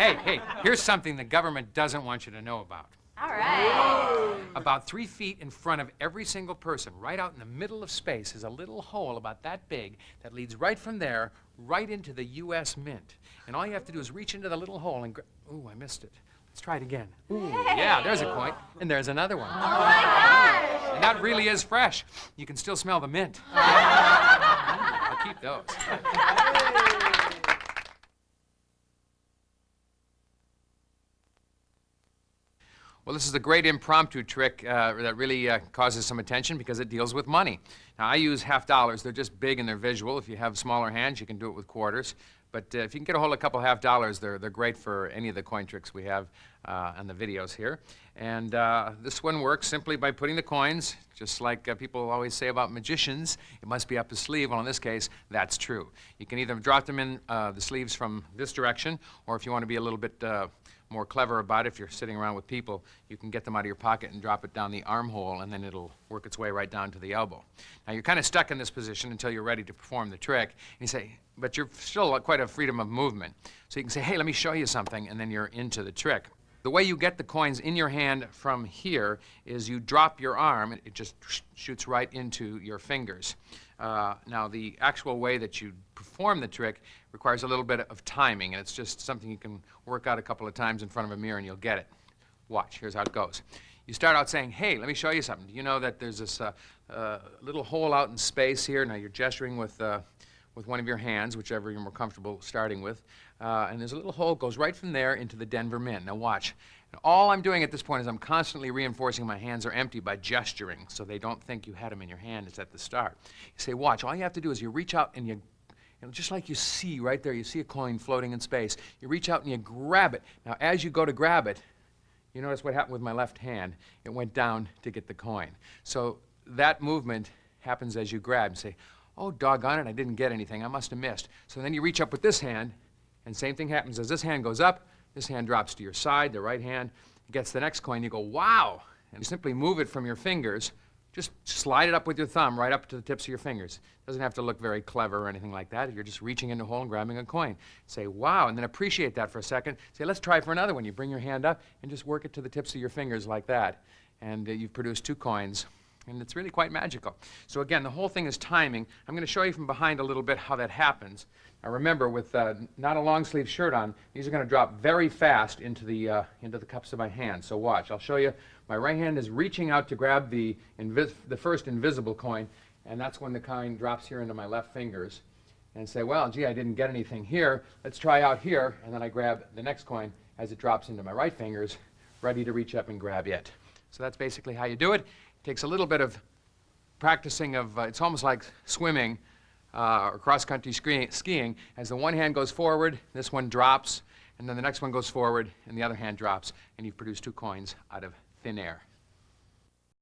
Hey, here's something the government doesn't want you to know about. All right. About 3 feet in front of every single person, right out in the middle of space, is a little hole about that big that leads right from there right into the U.S. Mint. And all you have to do is reach into the little hole and ooh, I missed it. Let's try it again. Ooh, yeah, there's a coin, and there's another one. Oh my gosh! And that really is fresh. You can still smell the mint. I'll keep those. Well, this is a great impromptu trick that really causes some attention because it deals with money. Now, I use half dollars. They're just big and they're visual. If you have smaller hands, you can do it with quarters. But if you can get a hold of a couple half dollars, they're great for any of the coin tricks we have on the videos here. And this one works simply by putting the coins, just like people always say about magicians, it must be up his sleeve. Well, in this case, that's true. You can either drop them in the sleeves from this direction, or if you want to be a little bit more clever about it, if you're sitting around with people, you can get them out of your pocket and drop it down the armhole, and then it'll work its way right down to the elbow. Now, you're kind of stuck in this position until you're ready to perform the trick. And you say, but you're still quite a freedom of movement. So you can say, hey, let me show you something, and then you're into the trick. The way you get the coins in your hand from here is you drop your arm, and it just shoots right into your fingers. Now, the actual way that you perform the trick requires a little bit of timing, and it's just something you can work out a couple of times in front of a mirror and you'll get it. Watch, here's how it goes. You start out saying, hey, let me show you something. Do you know that there's this little hole out in space here? Now, you're gesturing with one of your hands, whichever you're more comfortable starting with. And there's a little hole that goes right from there into the Denver Mint. Now watch. And all I'm doing at this point is I'm constantly reinforcing my hands are empty by gesturing, so they don't think you had them in your hand. It's at the start. You say, watch. All you have to do is you reach out and you know, just like you see right there, you see a coin floating in space. You reach out and you grab it. Now, as you go to grab it, you notice what happened with my left hand. It went down to get the coin. So that movement happens as you grab and say, oh, doggone it, I didn't get anything. I must have missed. So then you reach up with this hand, and same thing happens. As this hand goes up, this hand drops to your side, the right hand gets the next coin. You go, wow! And you simply move it from your fingers. Just slide it up with your thumb right up to the tips of your fingers. Doesn't have to look very clever or anything like that. You're just reaching in the hole and grabbing a coin. Say, wow, and then appreciate that for a second. Say, let's try for another one. You bring your hand up and just work it to the tips of your fingers like that. And you've produced 2 coins. And it's really quite magical. So again, the whole thing is timing. I'm going to show you from behind a little bit how that happens. Now remember, with not a long sleeve shirt on, these are going to drop very fast into the cups of my hand. So watch. I'll show you. My right hand is reaching out to grab the first invisible coin, and that's when the coin drops here into my left fingers. And say, well, gee, I didn't get anything here. Let's try out here. And then I grab the next coin as it drops into my right fingers, ready to reach up and grab it. So that's basically how you do it. It takes a little bit of practicing of, it's almost like swimming or cross-country skiing. As the one hand goes forward, this one drops, and then the next one goes forward, and the other hand drops, and you've produced 2 coins out of thin air.